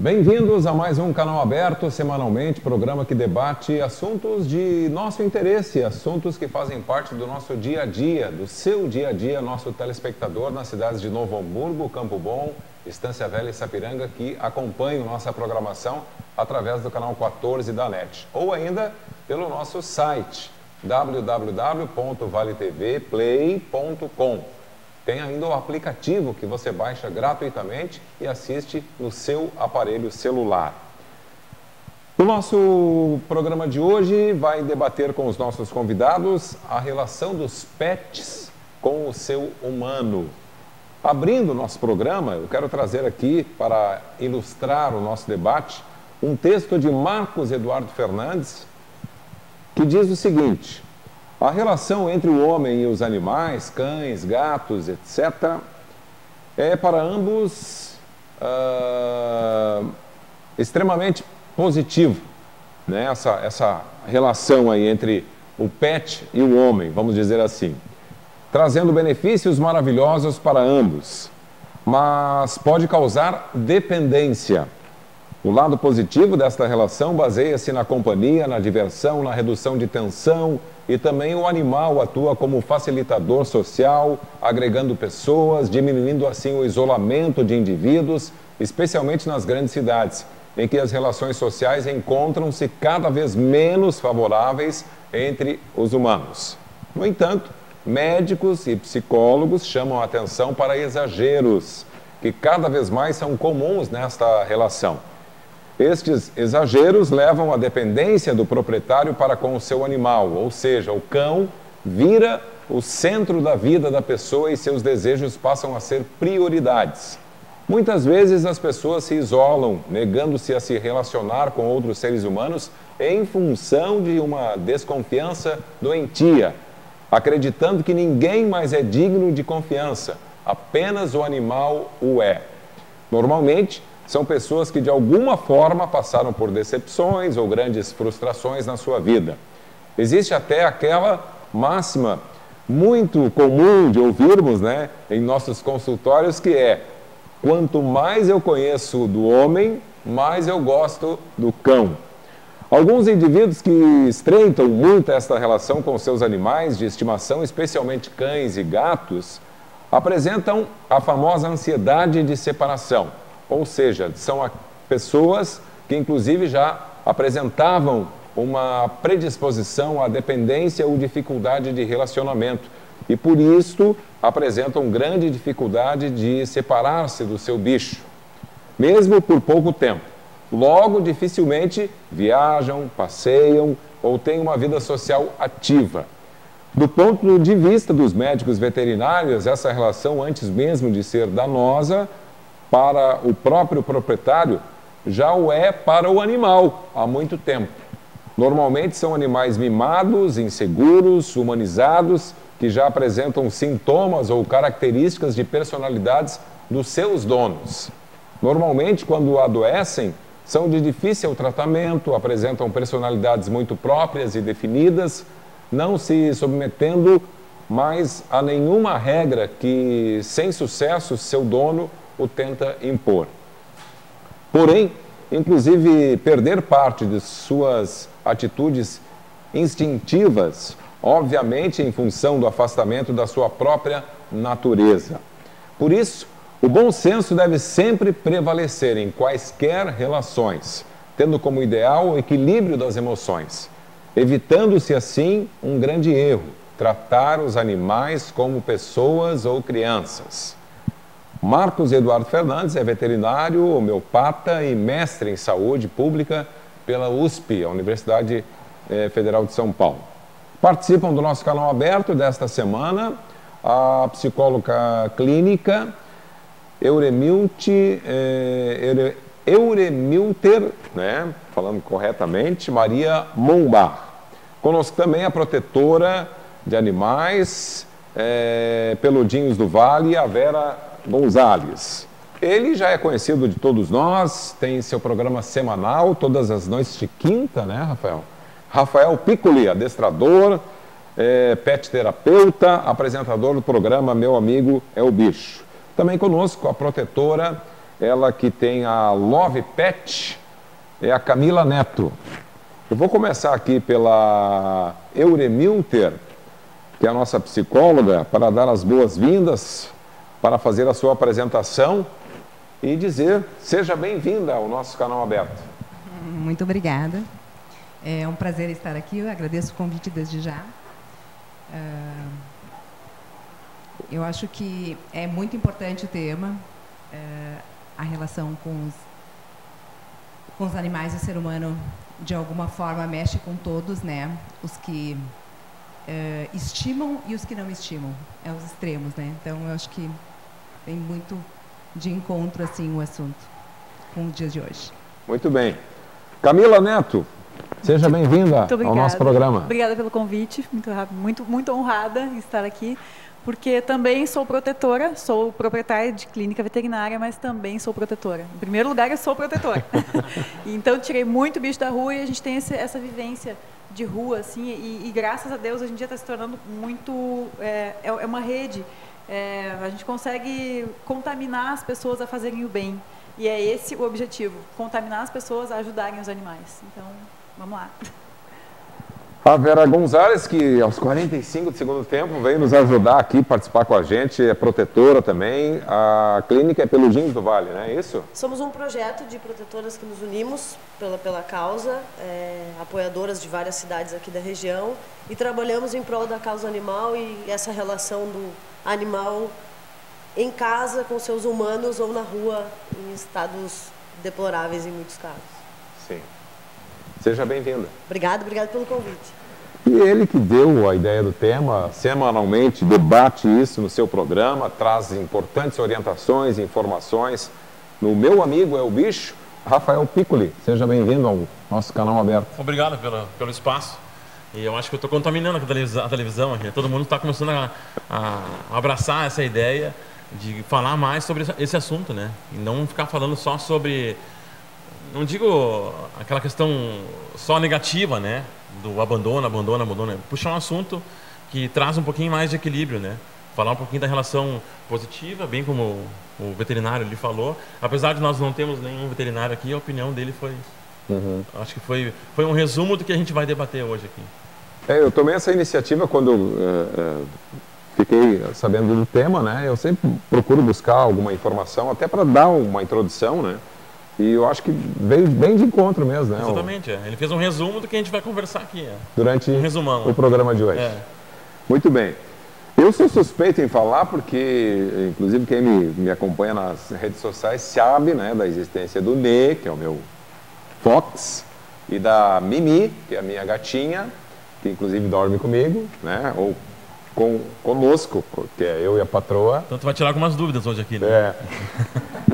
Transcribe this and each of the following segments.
Bem-vindos a mais um Canal Aberto, semanalmente, programa que debate assuntos de nosso interesse, assuntos que fazem parte do nosso dia a dia, do seu dia a dia, nosso telespectador nas cidades de Novo Hamburgo, Campo Bom, Estância Velha e Sapiranga, que acompanham nossa programação através do canal 14 da NET, ou ainda pelo nosso site www.valetvplay.com. Tem ainda o aplicativo que você baixa gratuitamente e assiste no seu aparelho celular. O nosso programa de hoje vai debater com os nossos convidados a relação dos pets com o seu humano. Abrindo o nosso programa, eu quero trazer aqui, para ilustrar o nosso debate, um texto de Marcos Eduardo Fernandes, que diz o seguinte: a relação entre o homem e os animais, cães, gatos, etc., é para ambos extremamente positivo, né? Essa relação aí entre o pet e o homem, vamos dizer assim, trazendo benefícios maravilhosos para ambos, mas pode causar dependência. O lado positivo desta relação baseia-se na companhia, na diversão, na redução de tensão, e também o animal atua como facilitador social, agregando pessoas, diminuindo assim o isolamento de indivíduos, especialmente nas grandes cidades, em que as relações sociais encontram-se cada vez menos favoráveis entre os humanos. No entanto, médicos e psicólogos chamam a atenção para exageros, que cada vez mais são comuns nesta relação. Estes exageros levam à dependência do proprietário para com o seu animal, ou seja, o cão vira o centro da vida da pessoa e seus desejos passam a ser prioridades. Muitas vezes as pessoas se isolam, negando-se a se relacionar com outros seres humanos em função de uma desconfiança doentia, acreditando que ninguém mais é digno de confiança, apenas o animal o é. Normalmente, são pessoas que de alguma forma passaram por decepções ou grandes frustrações na sua vida. Existe até aquela máxima muito comum de ouvirmos, né, em nossos consultórios, que é: quanto mais eu conheço do homem, mais eu gosto do cão. Alguns indivíduos que estreitam muito esta relação com seus animais de estimação, especialmente cães e gatos, apresentam a famosa ansiedade de separação. Ou seja, são pessoas que inclusive já apresentavam uma predisposição à dependência ou dificuldade de relacionamento e por isso apresentam grande dificuldade de separar-se do seu bicho, mesmo por pouco tempo. Logo, dificilmente viajam, passeiam ou têm uma vida social ativa. Do ponto de vista dos médicos veterinários, essa relação, antes mesmo de ser danosa para o próprio proprietário, já o é para o animal há muito tempo. Normalmente são animais mimados, inseguros, humanizados, que já apresentam sintomas ou características de personalidades dos seus donos. Normalmente, quando adoecem, são de difícil tratamento, apresentam personalidades muito próprias e definidas, não se submetendo mais a nenhuma regra que, sem sucesso, seu dono o tenta impor. Porém, inclusive, perder parte de suas atitudes instintivas, obviamente em função do afastamento da sua própria natureza. Por isso, o bom senso deve sempre prevalecer em quaisquer relações, tendo como ideal o equilíbrio das emoções, evitando-se assim um grande erro: tratar os animais como pessoas ou crianças. Marcos Eduardo Fernandes é veterinário, homeopata e mestre em saúde pública pela USP, a Universidade Federal de São Paulo. Participam do nosso canal aberto desta semana a psicóloga clínica Euremilte Euremilter, né, falando corretamente, Maria Mombar. Conosco também a protetora de animais, Peludinhos do Vale, a Vera Gonzalez. Ele já é conhecido de todos nós, tem seu programa semanal, todas as noites de quinta, né, Rafael? Rafael Piccoli, adestrador, pet terapeuta, apresentador do programa Meu Amigo é o Bicho. Também conosco a protetora, ela que tem a Love Pet, é a Camila Neto. Eu vou começar aqui pela Euremilter, que é a nossa psicóloga, para dar as boas-vindas, para fazer a sua apresentação e dizer, seja bem-vinda ao nosso canal aberto. Muito obrigada. É um prazer estar aqui, eu agradeço o convite desde já. Eu acho que é muito importante o tema, a relação com os animais e o ser humano, de alguma forma, mexe com todos, né? Os que estimam e os que não estimam, os extremos, né? Então, eu acho que tem muito de encontro, assim, o assunto com os dias de hoje. Muito bem. Camila Neto, seja bem-vinda ao nosso programa. Obrigada pelo convite, muito honrada em estar aqui, porque também sou protetora, sou proprietária de clínica veterinária, mas também sou protetora. Em primeiro lugar, eu sou protetora. Então, tirei muito bicho da rua e a gente tem essa vivência de rua, assim, e graças a Deus, hoje em dia está se tornando muito... É uma rede. A gente consegue contaminar as pessoas a fazerem o bem. E é esse o objetivo, contaminar as pessoas a ajudarem os animais. Então, vamos lá. A Vera Gonzalez, que aos 45 do segundo tempo veio nos ajudar aqui, participar com a gente, é protetora também. A clínica é Peludinhos do Vale, não é isso? Somos um projeto de protetoras que nos unimos pela causa, apoiadoras de várias cidades aqui da região, e trabalhamos em prol da causa animal e essa relação do animal em casa com seus humanos ou na rua em estados deploráveis em muitos casos. Sim. Seja bem-vinda. Obrigado pelo convite. E ele que deu a ideia do tema, semanalmente debate isso no seu programa, traz importantes orientações e informações. No Meu Amigo é o Bicho, Rafael Piccoli, seja bem-vindo ao nosso canal aberto. Obrigado pelo espaço. E eu acho que eu estou contaminando a televisão aqui. Todo mundo está começando a abraçar essa ideia de falar mais sobre esse assunto, né? E não ficar falando só sobre... Não digo aquela questão só negativa, né? Do abandono. Puxar um assunto que traz um pouquinho mais de equilíbrio, né? Falar um pouquinho da relação positiva, bem como o veterinário lhe falou. Apesar de nós não termos nenhum veterinário aqui, a opinião dele foi... Acho que foi um resumo do que a gente vai debater hoje aqui. Eu tomei essa iniciativa quando fiquei sabendo do tema, né? Eu sempre procuro buscar alguma informação, até para dar uma introdução, né? E eu acho que veio bem de encontro mesmo, né? Exatamente. Ele fez um resumo do que a gente vai conversar aqui. Durante o programa de hoje. Muito bem. Eu sou suspeito em falar porque, inclusive, quem me acompanha nas redes sociais sabe, né, da existência do Nê, que é o meu Fox, e da Mimi, que é a minha gatinha, que inclusive dorme comigo, né? Ou conosco, que é eu e a patroa. Então tu vai tirar algumas dúvidas hoje aqui, né?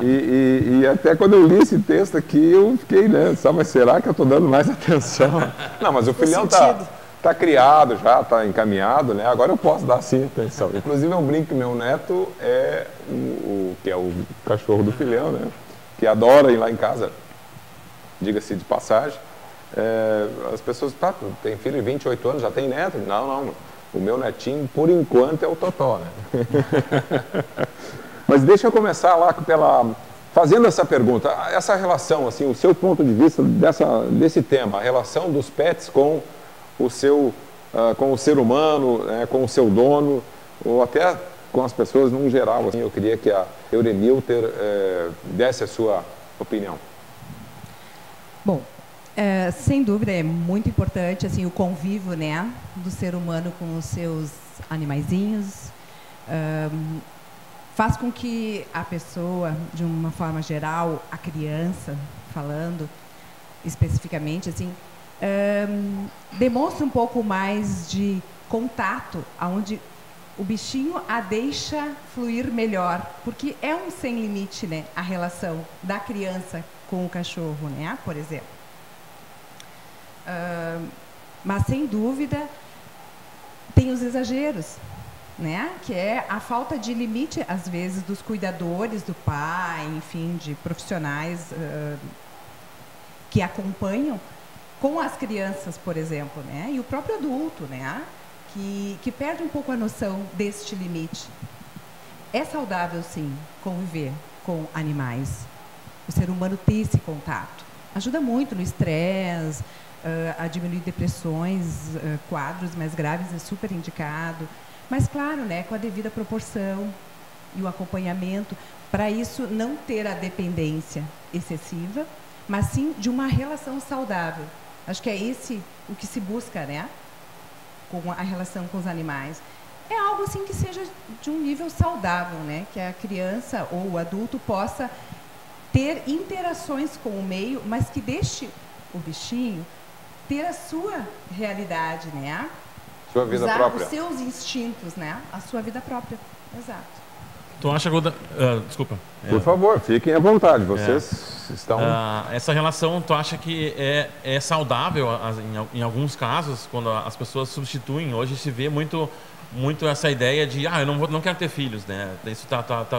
E até quando eu li esse texto aqui, eu fiquei, né? Mas será que eu estou dando mais atenção? Não, mas o filhão tá criado já, tá encaminhado, né? Agora eu posso dar sim atenção. Inclusive eu brinco que meu neto é que é o cachorro do filhão, né? Que adora ir lá em casa, diga-se de passagem. As pessoas, tem filho de 28 anos, já tem neto? Não. O meu netinho, por enquanto, é o Totó, né? Mas deixa eu começar lá fazendo essa pergunta. Essa relação, assim, o seu ponto de vista desse tema, a relação dos pets com o ser humano, com o seu dono, ou até com as pessoas num geral. Assim, eu queria que a Euremilter desse a sua opinião. Bom, sem dúvida é muito importante assim, o convívio, né, do ser humano com os seus animaizinhos. Faz com que a pessoa, de uma forma geral, a criança, falando especificamente, assim, demonstre um pouco mais de contato, onde o bichinho a deixa fluir melhor, porque é um sem limite, né, a relação da criança com o cachorro, né, por exemplo. Mas, sem dúvida, tem os exageros, né, que é a falta de limite, às vezes, dos cuidadores, do pai, enfim, de profissionais que acompanham com as crianças, por exemplo, né, e o próprio adulto, né, que perde um pouco a noção deste limite. É saudável, sim, conviver com animais. O ser humano ter esse contato. Ajuda muito no estresse, a diminuir depressões, quadros mais graves é super indicado. Mas, claro, né, com a devida proporção e o acompanhamento, para isso não ter a dependência excessiva, mas sim de uma relação saudável. Acho que é esse o que se busca, né? Com a relação com os animais. É algo assim que seja de um nível saudável, né? Que a criança ou o adulto possa ter interações com o meio, mas que deixe o bichinho ter a sua realidade, né? Sua vida usar própria. os seus instintos, né? A sua vida própria. Exato. Tu acha que... desculpa. Por favor, fiquem à vontade. Vocês estão... essa relação, tu acha que é saudável em alguns casos, quando as pessoas substituem? Hoje se vê muito essa ideia de, eu não quero ter filhos, né? Isso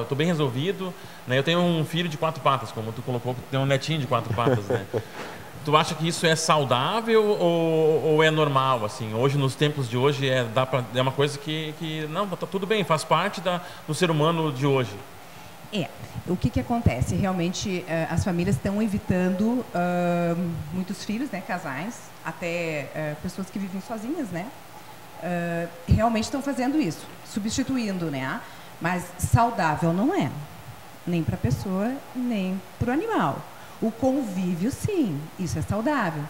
tô bem resolvido, né? Eu tenho um filho de 4 patas, como tu colocou, tem um netinho de 4 patas, né? Tu acha que isso é saudável ou é normal, assim? Hoje, nos tempos de hoje, é uma coisa que não, tá tudo bem, faz parte do ser humano de hoje. O que acontece? Realmente, as famílias estão evitando muitos filhos, né, casais, até pessoas que vivem sozinhas, né? Realmente estão fazendo isso, substituindo, né? Mas saudável não é, nem para a pessoa, nem para o animal. O convívio, sim, isso é saudável.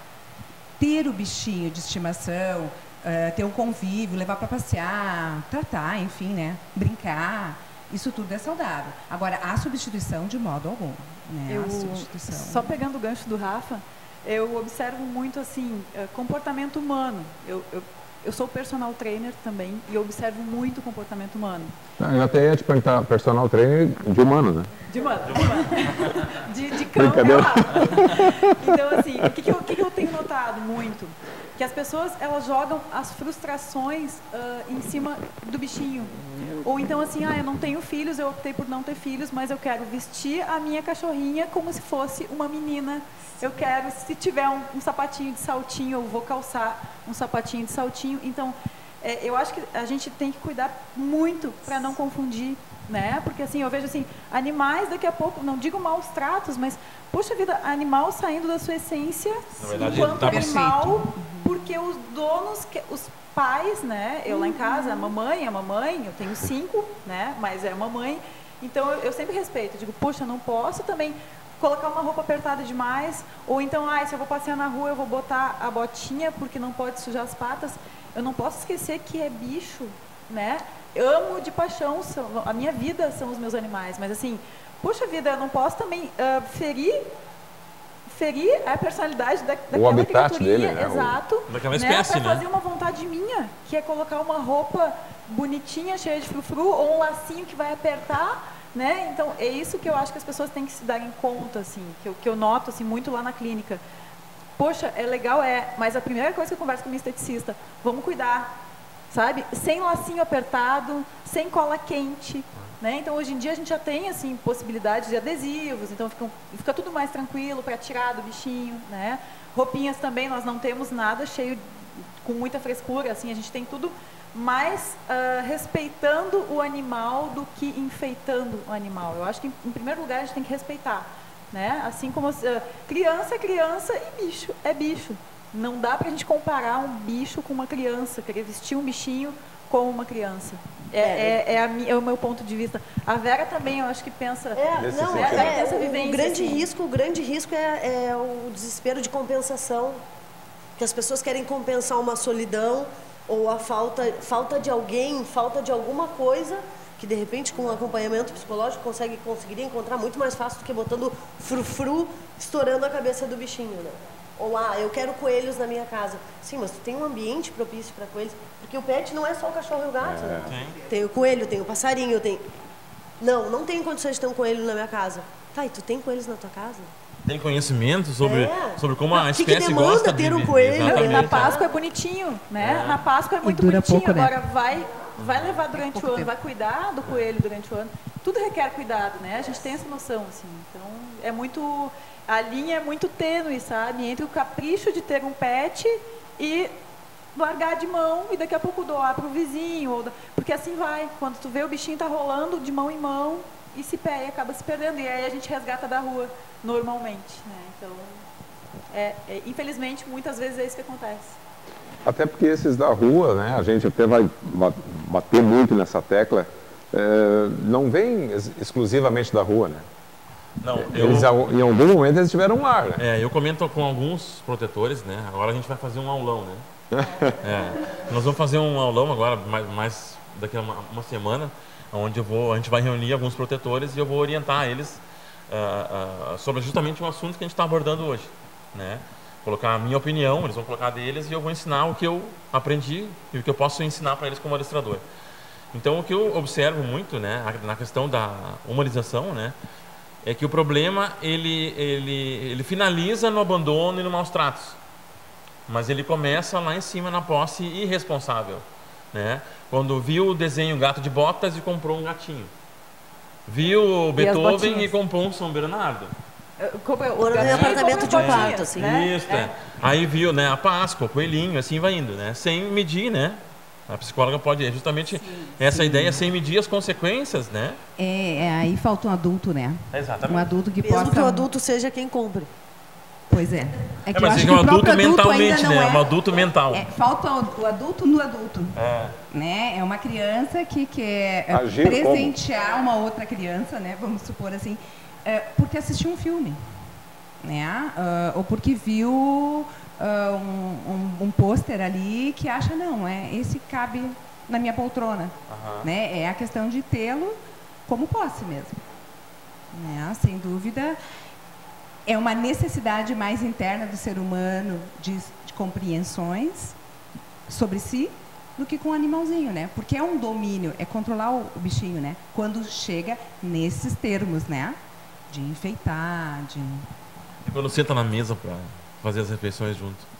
Ter o bichinho de estimação, ter um convívio, levar para passear, tratar, enfim, né? Brincar, isso tudo é saudável. Agora, a substituição de modo algum, né? A substituição... Só pegando o gancho do Rafa, eu observo muito, assim, comportamento humano. Eu sou personal trainer também e eu observo muito o comportamento humano. Eu até ia te perguntar, personal trainer de humano, né? De humano. De cão é Rafa. Então, assim, o que eu tenho notado muito? Que as pessoas, elas jogam as frustrações em cima do bichinho. Ou então, assim, eu não tenho filhos, eu optei por não ter filhos, mas eu quero vestir a minha cachorrinha como se fosse uma menina. Eu quero, se tiver um sapatinho de saltinho, eu vou calçar um sapatinho de saltinho. Então, eu acho que a gente tem que cuidar muito para não confundir, né? Porque, assim, eu vejo, assim, animais, daqui a pouco, não digo maus tratos, mas, poxa vida, animal saindo da sua essência, na verdade, enquanto animal, porque os donos, os pais, né? Eu lá em casa, a mamãe, eu tenho 5, né? Mas é a mamãe. Então, eu sempre respeito. Eu digo, poxa, não posso também colocar uma roupa apertada demais, ou então, se eu vou passear na rua, eu vou botar a botinha, porque não pode sujar as patas. Eu não posso esquecer que é bicho, né? Eu amo de paixão, a minha vida são os meus animais, mas assim, poxa vida, eu não posso também ferir a personalidade daquela habitat dele, né? Exato, daquela espécie, para fazer uma vontade minha, que é colocar uma roupa bonitinha, cheia de frufru, ou um lacinho que vai apertar, né? Então, é isso que eu acho que as pessoas têm que se darem conta, assim, que eu noto assim, muito lá na clínica. Poxa, é legal, mas a primeira coisa que eu converso com a minha esteticista, vamos cuidar, sabe? Sem lacinho apertado, sem cola quente, né? Então, hoje em dia, a gente já tem, assim, possibilidades de adesivos, então fica tudo mais tranquilo para tirar do bichinho, né? Roupinhas também, nós não temos nada cheio, com muita frescura, assim, a gente tem tudo mais respeitando o animal do que enfeitando o animal. Eu acho que, em primeiro lugar, a gente tem que respeitar, né? Assim como criança é criança e bicho é bicho. Não dá para a gente comparar um bicho com uma criança, querer vestir um bichinho como uma criança. É o meu ponto de vista. A Vera também, eu acho que pensa... O grande risco é o desespero de compensação, que as pessoas querem compensar uma solidão ou a falta de alguém, falta de alguma coisa, que de repente com um acompanhamento psicológico conseguiria encontrar muito mais fácil do que botando frufru estourando a cabeça do bichinho, né? Ou, eu quero coelhos na minha casa. Sim, mas tu tem um ambiente propício para coelhos. Porque o pet não é só o cachorro e o gato. Né? Tem o coelho, tem o passarinho, tem... Não tenho condições de ter um coelho na minha casa. Tá, e tu tem coelhos na tua casa? Tem conhecimento sobre como a que espécie demanda gosta de ter um viver. coelho? Exatamente, Na Páscoa é bonitinho, né? Na Páscoa é muito dura bonitinho. pouco, né? Agora vai levar durante o ano, vai cuidar do coelho durante o ano. Tudo requer cuidado, né? A gente tem essa noção, assim. Então, é muito... A linha é muito tênue, sabe? Entre o capricho de ter um pet e largar de mão e daqui a pouco doar para o vizinho. Porque assim vai. Quando tu vê o bichinho tá rolando de mão em mão e acaba se perdendo. E aí a gente resgata da rua, normalmente, né? Então, infelizmente, muitas vezes é isso que acontece. Até porque esses da rua, né, a gente até vai bater muito nessa tecla, não vem exclusivamente da rua, né? Não, Eles, em algum momento eles tiveram um lar, né? eu comento com alguns protetores, né? Agora a gente vai fazer um aulão, né? Nós vamos fazer um aulão agora, mais daqui a uma semana, onde a gente vai reunir alguns protetores e eu vou orientar eles sobre justamente um assunto que a gente está abordando hoje, né? Colocar a minha opinião, eles vão colocar a deles e eu vou ensinar o que eu aprendi e o que eu posso ensinar para eles como adestrador. Então, o que eu observo muito, né, na questão da humanização, né, é que o problema ele finaliza no abandono e no maus tratos, mas ele começa lá em cima na posse irresponsável, né? Quando viu o desenho Gato de Botas e comprou um gatinho, viu o Beethoven e comprou um São Bernardo. Morando em apartamento de um quarto, assim. Isso, Aí viu, né, a Páscoa, o coelhinho, assim vai indo, né? Sem medir, né? A psicóloga pode justamente essa ideia, sem medir as consequências, né? Aí falta um adulto, né? Exatamente. Um adulto que Mesmo possa... que o adulto seja quem compre. Pois é. Que eu mas acho é que um o próprio adulto mentalmente, ainda não né? Um adulto mental. Falta o adulto no adulto. Né? É uma criança que quer Agir presentear uma outra criança, né? Vamos supor assim, porque assistiu um filme, né? Ou porque viu um pôster ali que acha, não, esse cabe na minha poltrona. Né? É a questão de tê-lo como posse mesmo. Né? Sem dúvida, é uma necessidade mais interna do ser humano de compreensões sobre si do que com o animalzinho, né? Porque é um domínio, é controlar o bichinho, né? Quando chega nesses termos, né? De enfeitar, de... E quando senta na mesa para fazer as refeições junto.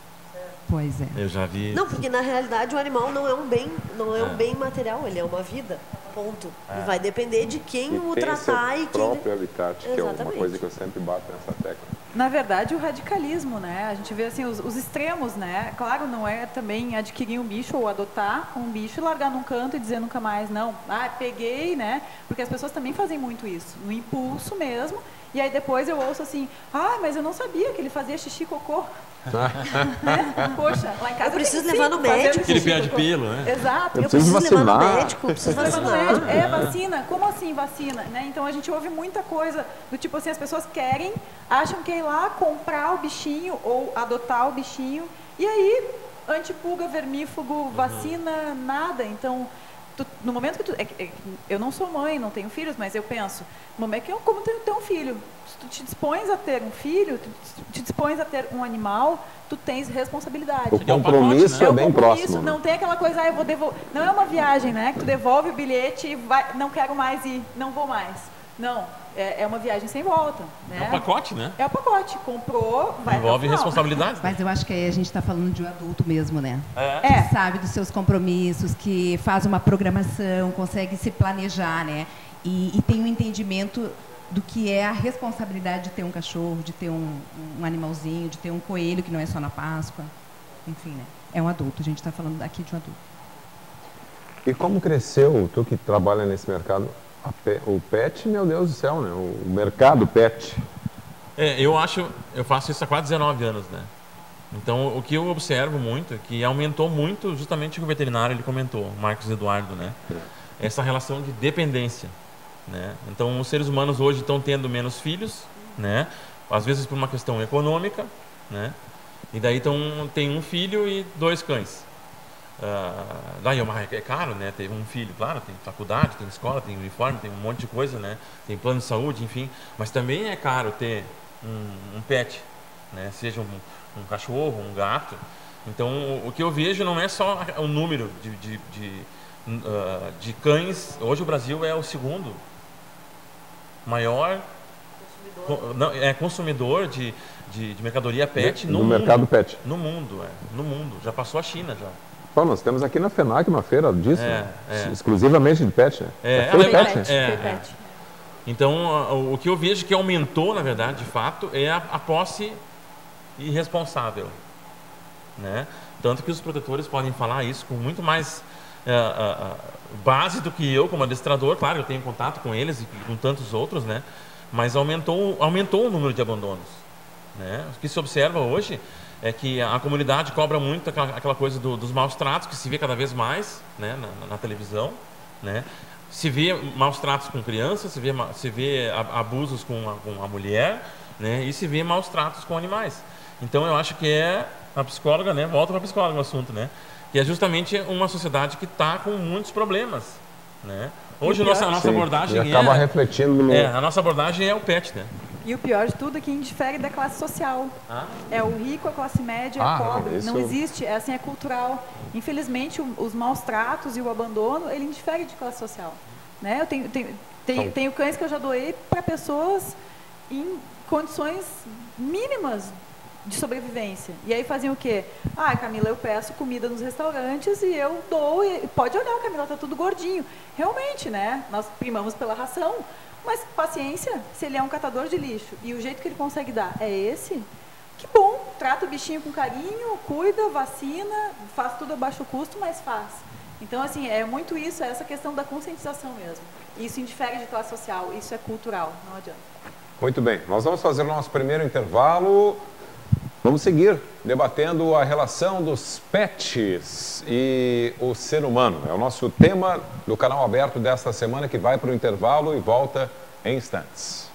Pois é. Eu já vi... Não, porque na realidade o animal não é um bem, um bem material, ele é uma vida, ponto. E vai depender de quem o tratar e quem... o próprio habitat, que é uma Exatamente. coisa que eu sempre bato nessa tecla. Na verdade, o radicalismo, né? A gente vê assim os extremos, né? Claro, não é também adquirir um bicho ou adotar um bicho e largar num canto e dizer nunca mais, não. Peguei, né? Porque as pessoas também fazem muito isso, no impulso mesmo. E aí depois eu ouço assim, mas eu não sabia que ele fazia xixi e cocô. Né? Poxa, lá em casa eu preciso levar no médico. médico. Aquele pé de pelo, né? Exato. Eu preciso levar no médico, preciso vacinar. Vacina? Como assim vacina? Né? Então a gente ouve muita coisa do tipo assim, as pessoas querem, acham que é ir lá comprar o bichinho ou adotar o bichinho, e aí antipulga, vermífugo, vacina, nada. Então, no momento que eu não sou mãe, não tenho filhos, mas eu penso, no momento que como ter um filho, se tu te dispões a ter um filho, tu te dispões a ter um animal, tu tens responsabilidade. O compromisso é bem próximo. Não tem aquela coisa, eu vou devolver. Não é uma viagem, né? Que tu devolve o bilhete e vai, não quero mais ir, não vou mais. Não, é uma viagem sem volta. Né? É um pacote, né? É o pacote. Comprou, vai. Envolve responsabilidade. Mas eu acho que aí a gente está falando de um adulto mesmo, né? Que sabe dos seus compromissos, que faz uma programação, consegue se planejar, né? E tem um entendimento do que é a responsabilidade de ter um cachorro, de ter um animalzinho, de ter um coelho, que não é só na Páscoa. Enfim, né? É um adulto, a gente está falando aqui de um adulto. E como cresceu, tu que trabalha nesse mercado, o pet, meu Deus do céu, né? O mercado pet. Eu faço isso há quase 19 anos, né? Então, o que eu observo muito é que aumentou muito justamente o que o veterinário ele comentou, o Marcos Eduardo, né? Essa relação de dependência, né? Então, os seres humanos hoje estão tendo menos filhos, né? Às vezes por uma questão econômica, né? E daí tem um filho e 2 cães. Daí é caro, né? Ter um filho, claro, tem faculdade, tem escola, tem uniforme, tem um monte de coisa, né? Tem plano de saúde, enfim. Mas também é caro ter um pet, né? Seja um cachorro, um gato. Então, o que eu vejo não é só o número de cães. Hoje o Brasil é o segundo maior consumidor de mercadoria pet no mundo. mercado pet. No mundo. Já passou a China já. Pô, nós temos aqui na FENAC uma feira disso, exclusivamente de pet, né? Foi Pet. Então, o que eu vejo que aumentou, na verdade, de fato, é a posse irresponsável, né? Tanto que os protetores podem falar isso com muito mais base do que eu como adestrador. Claro, eu tenho contato com eles e com tantos outros, né? Mas aumentou o número de abandonos, né? O que se observa hoje é que a comunidade cobra muito aquela coisa dos maus tratos, que se vê cada vez mais, né, na televisão, né? Se vê maus tratos com crianças, se vê abusos com a mulher, né? E se vê maus tratos com animais. Então eu acho que a psicóloga, né? Volta para a psicóloga no assunto, né? Que é justamente uma sociedade que está com muitos problemas, né? Hoje a nossa abordagem acaba refletindo no... a nossa abordagem é o pet, né? E o pior de tudo é que indifere da classe social. É o rico, a classe média, a pobre. Não existe, assim, é cultural. Infelizmente, os maus tratos e o abandono, ele indifere de classe social. Né? Eu tenho cães que eu já doei para pessoas em condições mínimas de sobrevivência. E aí faziam o quê? Camila, eu peço comida nos restaurantes e eu dou, e pode olhar, Camila, tá tudo gordinho. Realmente, né? Nós primamos pela ração, mas paciência, se ele é um catador de lixo e o jeito que ele consegue dar é esse, que bom, trata o bichinho com carinho, cuida, vacina, faz tudo a baixo custo, mas faz. Então, assim, é muito isso, é essa questão da conscientização mesmo. Isso indifere de classe social, isso é cultural, não adianta. Muito bem, nós vamos fazer o nosso primeiro intervalo. Vamos seguir debatendo a relação dos pets e o ser humano. É o nosso tema do canal aberto desta semana, que vai para o intervalo e volta em instantes.